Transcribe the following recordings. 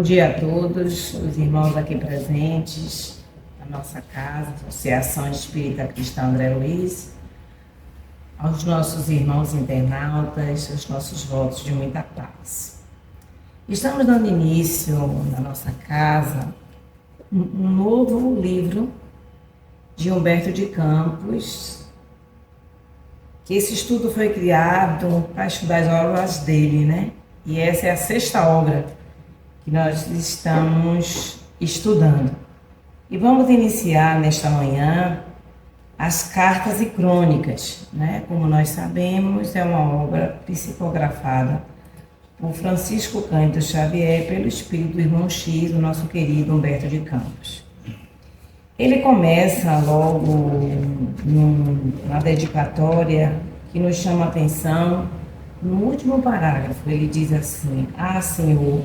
Bom dia a todos, os irmãos aqui presentes, na nossa casa, Associação Espírita Cristã André Luiz, aos nossos irmãos internautas, os nossos votos de muita paz. Estamos dando início na nossa casa um novo livro de Humberto de Campos, que esse estudo foi criado para estudar as obras dele, né? E essa é a sexta obra que nós estamos estudando. E vamos iniciar nesta manhã as Cartas e Crônicas, né? Como nós sabemos, é uma obra psicografada por Francisco Cândido Xavier, pelo espírito do irmão X, o nosso querido Humberto de Campos. Ele começa logo na dedicatória que nos chama a atenção. No último parágrafo, ele diz assim: Ah, Senhor,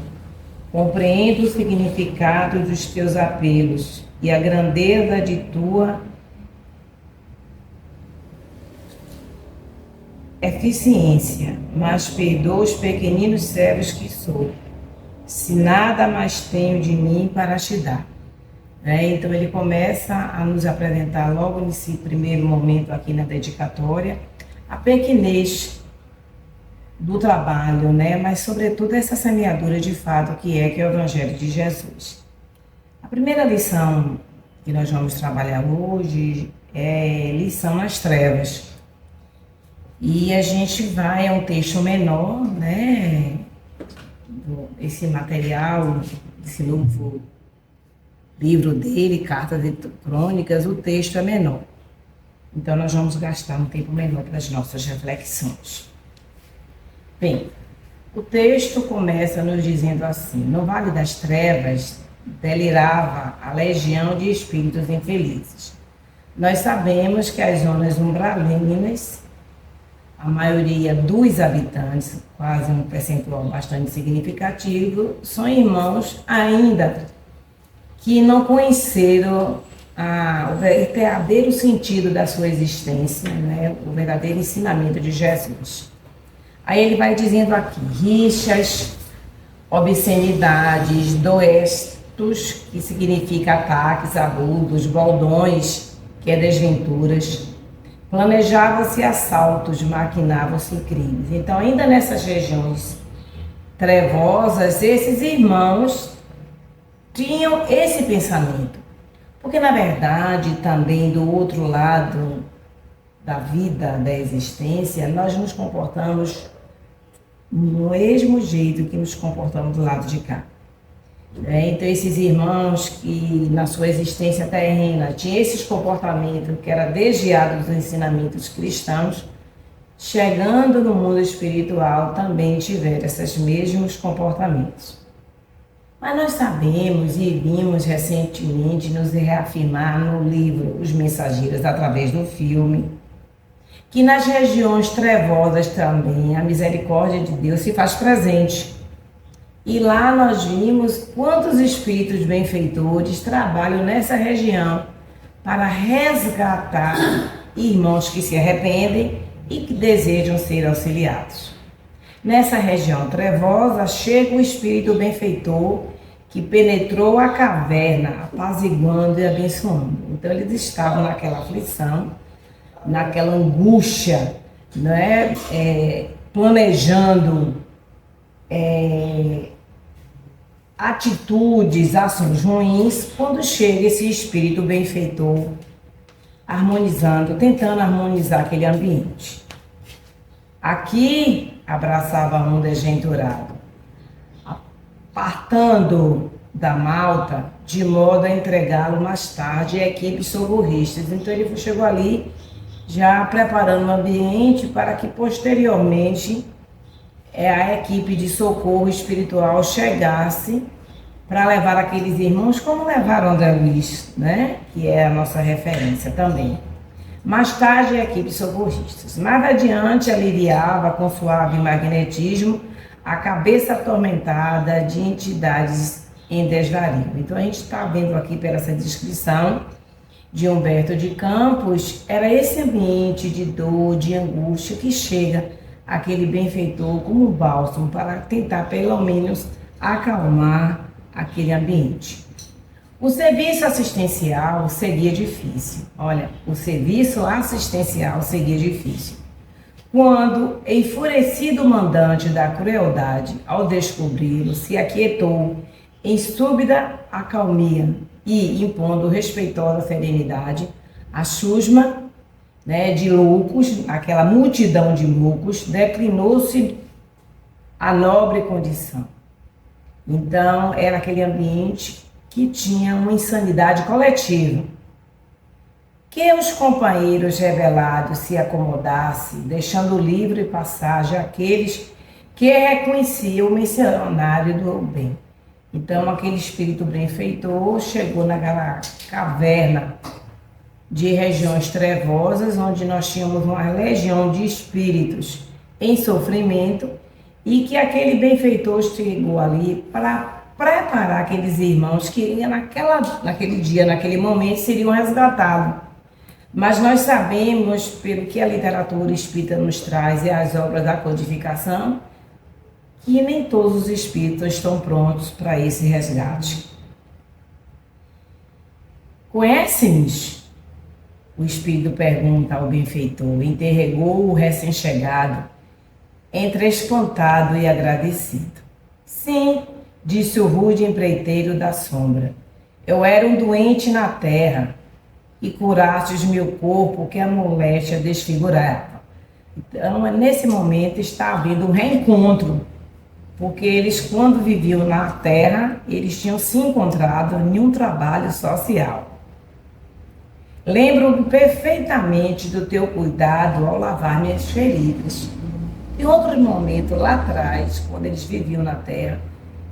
compreendo o significado dos teus apelos e a grandeza de tua eficiência, mas perdoa os pequeninos servos que sou, se nada mais tenho de mim para te dar. Então ele começa a nos apresentar logo nesse primeiro momento aqui na dedicatória a pequenez do trabalho, mas sobretudo essa semeadura de fato que é o Evangelho de Jesus. A primeira lição que nós vamos trabalhar hoje é lição nas trevas. E a gente vai a um texto menor, esse material, esse novo livro dele, Cartas e Crônicas, o texto é menor. Então nós vamos gastar um tempo menor para as nossas reflexões. Bem, o texto começa nos dizendo assim: no Vale das Trevas delirava a legião de espíritos infelizes. Nós sabemos que as zonas umbralinas, a maioria dos habitantes, quase um percentual bastante significativo, são irmãos ainda que não conheceram o verdadeiro sentido da sua existência, o verdadeiro ensinamento de Jesus. Aí ele vai dizendo aqui: rixas, obscenidades, doestos, que significa ataques, abusos, baldões, que é desventuras. Planejavam-se assaltos, maquinavam-se crimes. Então, ainda nessas regiões trevosas, esses irmãos tinham esse pensamento. Porque, na verdade, também do outro lado da vida, da existência, nós nos comportamos do mesmo jeito que nos comportamos do lado de cá. Então, esses irmãos que na sua existência terrena tinham esses comportamentos que era desviado dos ensinamentos cristãos, chegando no mundo espiritual também tiveram esses mesmos comportamentos. Mas nós sabemos e vimos recentemente nos reafirmar no livro Os Mensageiros, através do filme, que nas regiões trevosas também a misericórdia de Deus se faz presente. E lá nós vimos quantos espíritos benfeitores trabalham nessa região para resgatar irmãos que se arrependem e que desejam ser auxiliados. Nessa região trevosa chega o espírito benfeitor que penetrou a caverna, apaziguando e abençoando. Então eles estavam naquela aflição, naquela angústia, planejando atitudes, ações ruins, quando chega esse espírito benfeitor harmonizando, tentando harmonizar aquele ambiente. Aqui abraçava um desventurado, apartando da malta, de modo a entregá-lo mais tarde a equipes socorristas. Então ele chegou ali já preparando o ambiente para que posteriormente a equipe de socorro espiritual chegasse para levar aqueles irmãos, como levaram André Luiz, que é a nossa referência também. Mais tarde, a equipe socorristas. Mais adiante, aliviava com suave magnetismo a cabeça atormentada de entidades em desvario. Então, a gente está vendo aqui pela essa descrição de Humberto de Campos, era esse ambiente de dor, de angústia que chega aquele benfeitor como um bálsamo para tentar pelo menos acalmar aquele ambiente. O serviço assistencial seguia difícil. Olha, o serviço assistencial seguia difícil. Quando, enfurecido o mandante da crueldade, ao descobri-lo, se aquietou em súbita acalmia e, impondo respeitosa serenidade, a chusma, de loucos, aquela multidão de loucos, declinou-se a nobre condição. Então, era aquele ambiente que tinha uma insanidade coletiva. Que os companheiros rebelados se acomodassem, deixando livre passagem àqueles que reconheciam o missionário do bem. Então, aquele espírito benfeitor chegou naquela caverna de regiões trevosas, onde nós tínhamos uma legião de espíritos em sofrimento, e que aquele benfeitor chegou ali para preparar aqueles irmãos que naquele dia, naquele momento, seriam resgatados. Mas nós sabemos, pelo que a literatura espírita nos traz e as obras da codificação, que nem todos os espíritos estão prontos para esse resgate. Conhece-nos? O espírito pergunta ao benfeitor, interrogou o recém-chegado, entre espantado e agradecido. Sim, disse o rude empreiteiro da sombra, eu era um doente na terra, e curastes meu corpo que a moléstia desfigurava. Então, nesse momento está havendo um reencontro, porque eles, quando viviam na terra, eles tinham se encontrado em um trabalho social. Lembro-me perfeitamente do teu cuidado ao lavar minhas feridas. Em outro momento, lá atrás, quando eles viviam na terra,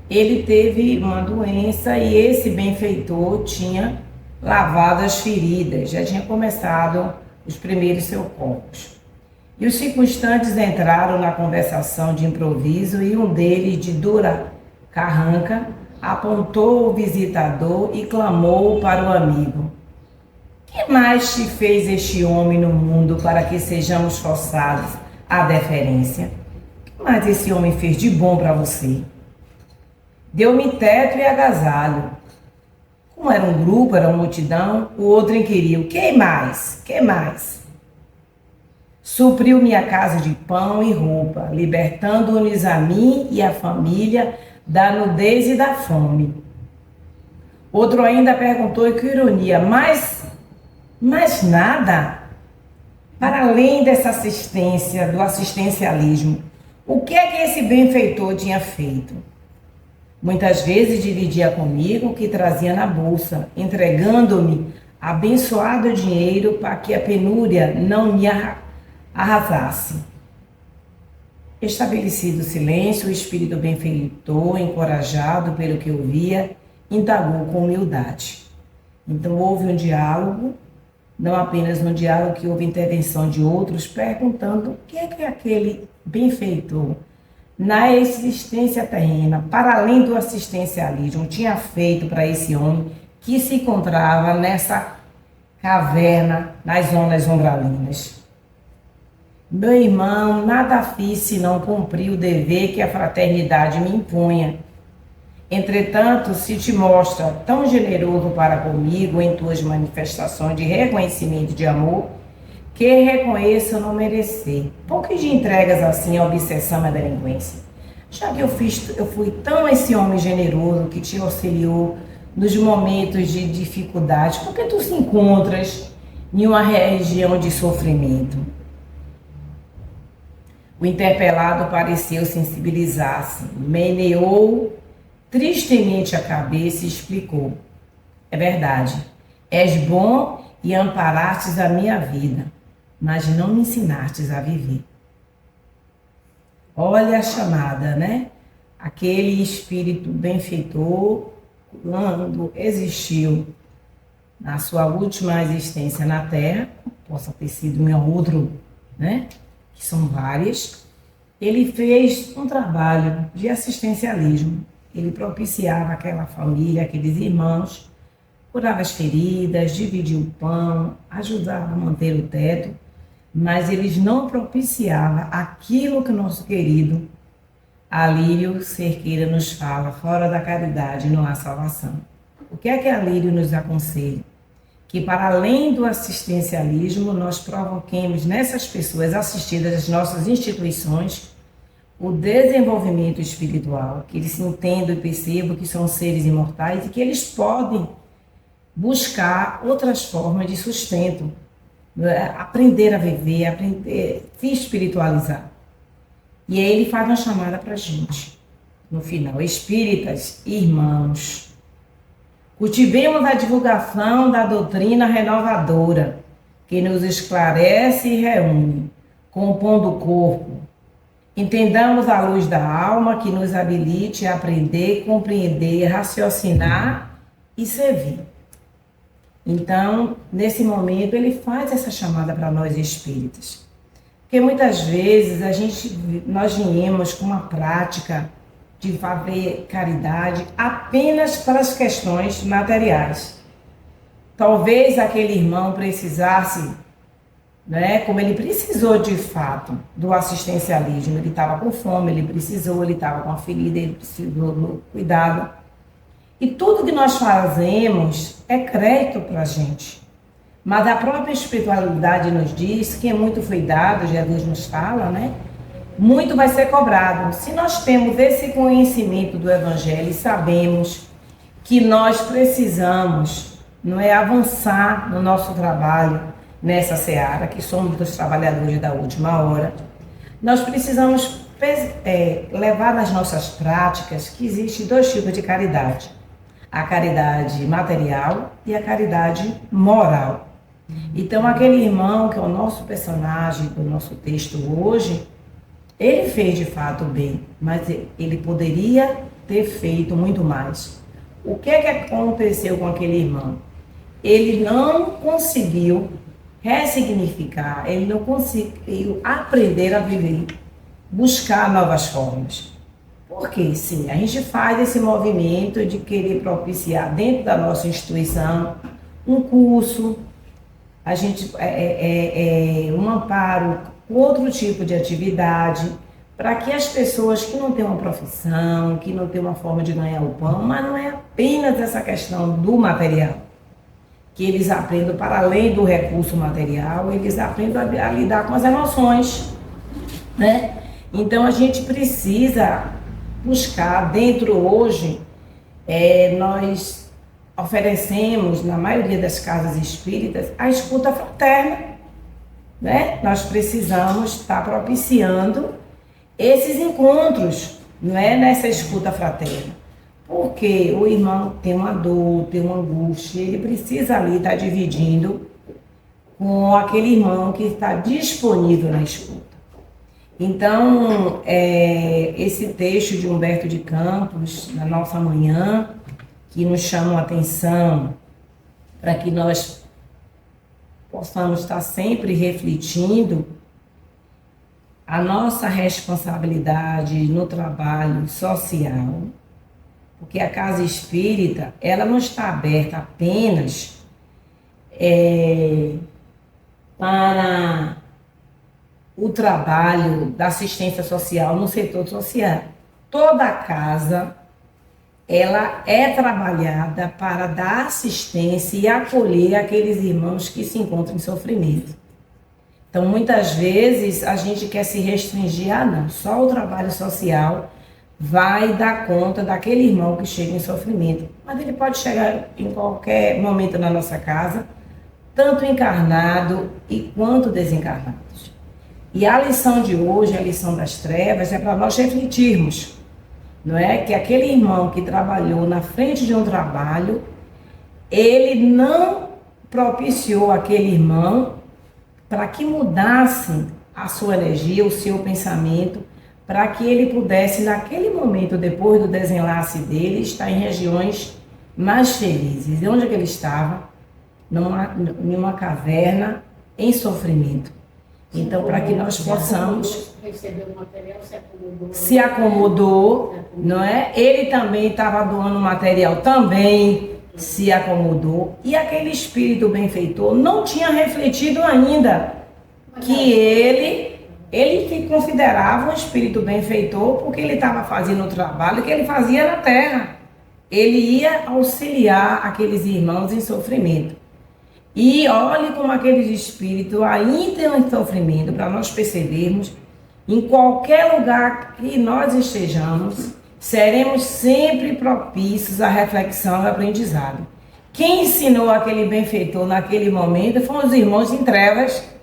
ele teve uma doença e esse benfeitor tinha lavado as feridas, já tinha começado os primeiros socorros. E os circunstantes entraram na conversação de improviso e um deles, de dura carranca, apontou o visitador e clamou para o amigo. Que mais te fez este homem no mundo para que sejamos forçados à deferência? Que mais esse homem fez de bom para você? Deu-me teto e agasalho. Como era um grupo, era uma multidão, o outro inquiriu, que mais? Que mais? Supriu minha casa de pão e roupa, libertando-nos a mim e a família da nudez e da fome. Outro ainda perguntou, e que ironia, mas nada? Para além dessa assistência, do assistencialismo, o que é que esse benfeitor tinha feito? Muitas vezes dividia comigo o que trazia na bolsa, entregando-me abençoado dinheiro para que a penúria não me arrasasse. Estabelecido o silêncio, o espírito benfeitor, encorajado pelo que ouvia, indagou com humildade. Então houve um diálogo, não apenas um diálogo que houve intervenção de outros, perguntando o que é que aquele benfeitor, na existência terrena, para além do assistencialismo, tinha feito para esse homem que se encontrava nessa caverna, nas zonas umbralinas. Meu irmão, nada fiz senão cumprir o dever que a fraternidade me impunha. Entretanto, se te mostra tão generoso para comigo em tuas manifestações de reconhecimento de amor, que reconheço não merecer. Por que te entregas assim à obsessão e à delinquência? Já que eu fui tão esse homem generoso que te auxiliou nos momentos de dificuldade, por que tu se encontras em uma região de sofrimento? O interpelado pareceu sensibilizar-se, meneou tristemente a cabeça e explicou. É verdade, és bom e amparastes a minha vida, mas não me ensinastes a viver. Olha a chamada, né? Aquele espírito benfeitor, quando existiu na sua última existência na Terra, possa ter sido em outro, né? Que são várias, ele fez um trabalho de assistencialismo. Ele propiciava aquela família, aqueles irmãos, curava as feridas, dividia o pão, ajudava a manter o teto, mas eles não propiciavam aquilo que o nosso querido Alírio Cerqueira nos fala: fora da caridade não há salvação. O que é que Alírio nos aconselha? Que para além do assistencialismo, nós provoquemos nessas pessoas assistidas às nossas instituições o desenvolvimento espiritual, que eles entendam e percebam que são seres imortais e que eles podem buscar outras formas de sustento, aprender a viver, aprender a se espiritualizar. E aí ele faz uma chamada para a gente, no final: espíritas, irmãos, cultivemos a divulgação da doutrina renovadora, que nos esclarece e reúne, compondo o corpo. Entendamos a luz da alma que nos habilite a aprender, compreender, raciocinar e servir. Então, nesse momento, ele faz essa chamada para nós espíritas. Porque muitas vezes nós viemos com uma prática de fazer caridade apenas para as questões materiais. Talvez aquele irmão precisasse, né, como ele precisou de fato do assistencialismo, ele estava com fome, ele estava com a ferida, ele precisou do cuidado. E tudo que nós fazemos é crédito para a gente. Mas a própria espiritualidade nos diz que muito foi dado, Jesus nos fala, né? Muito vai ser cobrado. Se nós temos esse conhecimento do Evangelho e sabemos que nós precisamos, não é, avançar no nosso trabalho nessa seara, que somos dos trabalhadores da última hora, nós precisamos levar nas nossas práticas que existem dois tipos de caridade: a caridade material e a caridade moral. Então, aquele irmão que é o nosso personagem do nosso texto hoje, ele fez de fato o bem, mas ele poderia ter feito muito mais. O que é que aconteceu com aquele irmão? Ele não conseguiu ressignificar, ele não conseguiu aprender a viver, buscar novas formas. Porque sim, a gente faz esse movimento de querer propiciar dentro da nossa instituição um curso, a gente um amparo, outro tipo de atividade, para que as pessoas que não têm uma profissão, que não têm uma forma de ganhar o pão, mas não é apenas essa questão do material, que eles aprendam para além do recurso material, eles aprendam a lidar com as emoções, né? Então a gente precisa buscar dentro hoje, nós oferecemos na maioria das casas espíritas a escuta fraterna, né? Nós precisamos estar propiciando esses encontros, não é, nessa escuta fraterna, porque o irmão tem uma dor, tem uma angústia, ele precisa ali estar dividindo com aquele irmão que está disponível na escuta. Então, esse texto de Humberto de Campos, na nossa manhã, que nos chama a atenção para que nós possamos estar sempre refletindo a nossa responsabilidade no trabalho social, porque a casa espírita, ela não está aberta apenas para o trabalho da assistência social no setor social. Toda casa, ela é trabalhada para dar assistência e acolher aqueles irmãos que se encontram em sofrimento. Então, muitas vezes, a gente quer se restringir, não, só o trabalho social vai dar conta daquele irmão que chega em sofrimento. Mas ele pode chegar em qualquer momento na nossa casa, tanto encarnado e quanto desencarnados. E a lição de hoje, a lição das trevas, é para nós refletirmos, não é? Que aquele irmão que trabalhou na frente de um trabalho, ele não propiciou aquele irmão para que mudasse a sua energia, o seu pensamento, para que ele pudesse, naquele momento, depois do desenlace dele, estar em regiões mais felizes. E onde é que ele estava? Numa caverna, em sofrimento. Então, para que nós possamos... Recebeu o material, se acomodou, não é? Ele também estava doando material, também se acomodou. E aquele espírito benfeitor não tinha refletido ainda que ele ele se considerava um espírito benfeitor porque ele estava fazendo o trabalho que ele fazia na terra. Ele ia auxiliar aqueles irmãos em sofrimento. E olhe como aqueles espíritos ainda em sofrimento, para nós percebermos, em qualquer lugar que nós estejamos, seremos sempre propícios à reflexão e aprendizado. Quem ensinou aquele benfeitor naquele momento foram os irmãos em trevas,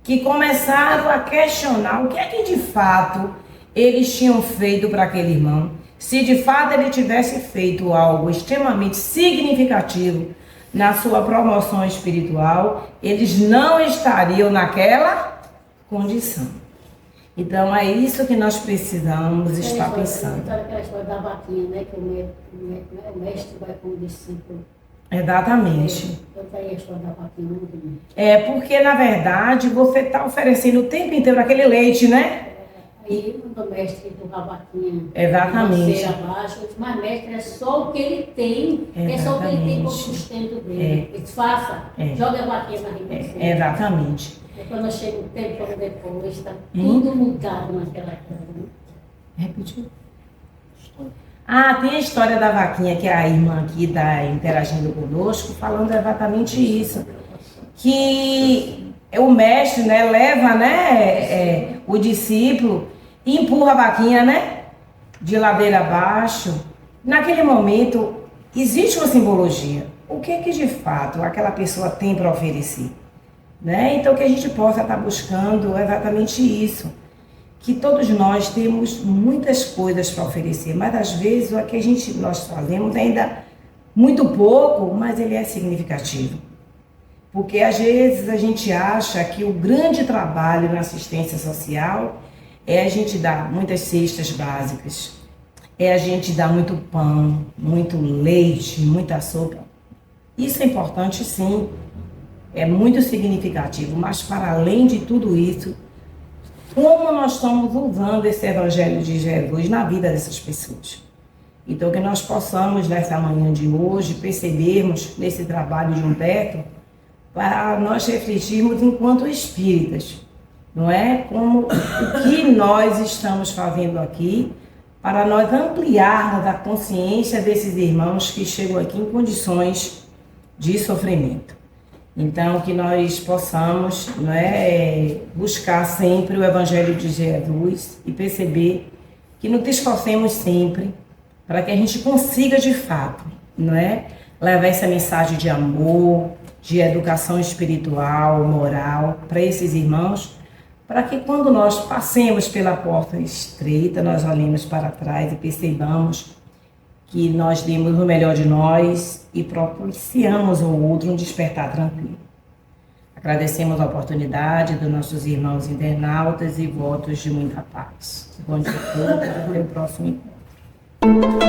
que começaram a questionar o que é que de fato eles tinham feito para aquele irmão. Se de fato ele tivesse feito algo extremamente significativo na sua promoção espiritual, eles não estariam naquela condição. Então é isso que nós precisamos estar pensando. Aquela história da vaquinha, né? Que o mestre vai com o discípulo. Exatamente. Eu tenho a história da vaquinha muito bem. É porque, na verdade, você está oferecendo o tempo inteiro aquele leite, né? Aí o mestre do vaquinha. Exatamente. Abaixo, eu disse, mas mestre, é só o que ele tem. É só o que ele tem como sustento dele. Ele disse, faça, joga a vaquinha na ribanceira. Exatamente. E quando chega um tempo depois, está tudo mudado naquela casa. Né? Repetiu? Tem a história da vaquinha que a irmã aqui está interagindo conosco, falando exatamente isso. Que o mestre, né, leva, né, o discípulo e empurra a vaquinha, né, de ladeira abaixo. Naquele momento, existe uma simbologia. O que é que de fato aquela pessoa tem para oferecer? Né? Então, que a gente possa estar buscando exatamente isso. Que todos nós temos muitas coisas para oferecer, mas às vezes o que nós fazemos ainda muito pouco, mas ele é significativo. Porque às vezes a gente acha que o grande trabalho na assistência social é a gente dar muitas cestas básicas, é a gente dar muito pão, muito leite, muita sopa. Isso é importante sim, é muito significativo, mas para além de tudo isso, como nós estamos usando esse Evangelho de Jesus na vida dessas pessoas. Então, que nós possamos, nessa manhã de hoje, percebermos nesse trabalho de Humberto, para nós refletirmos enquanto espíritas, não é? Como o que nós estamos fazendo aqui, para nós ampliarmos a consciência desses irmãos que chegam aqui em condições de sofrimento. Então, que nós possamos, não é, buscar sempre o Evangelho de Jesus e perceber que nos esforcemos sempre para que a gente consiga, de fato, não é, levar essa mensagem de amor, de educação espiritual, moral, para esses irmãos, para que quando nós passemos pela porta estreita, nós olhemos para trás e percebamos que nós demos o melhor de nós e propiciamos ao outro um despertar tranquilo. Agradecemos a oportunidade dos nossos irmãos internautas e votos de muita paz. Bom dia a todos, até o próximo encontro.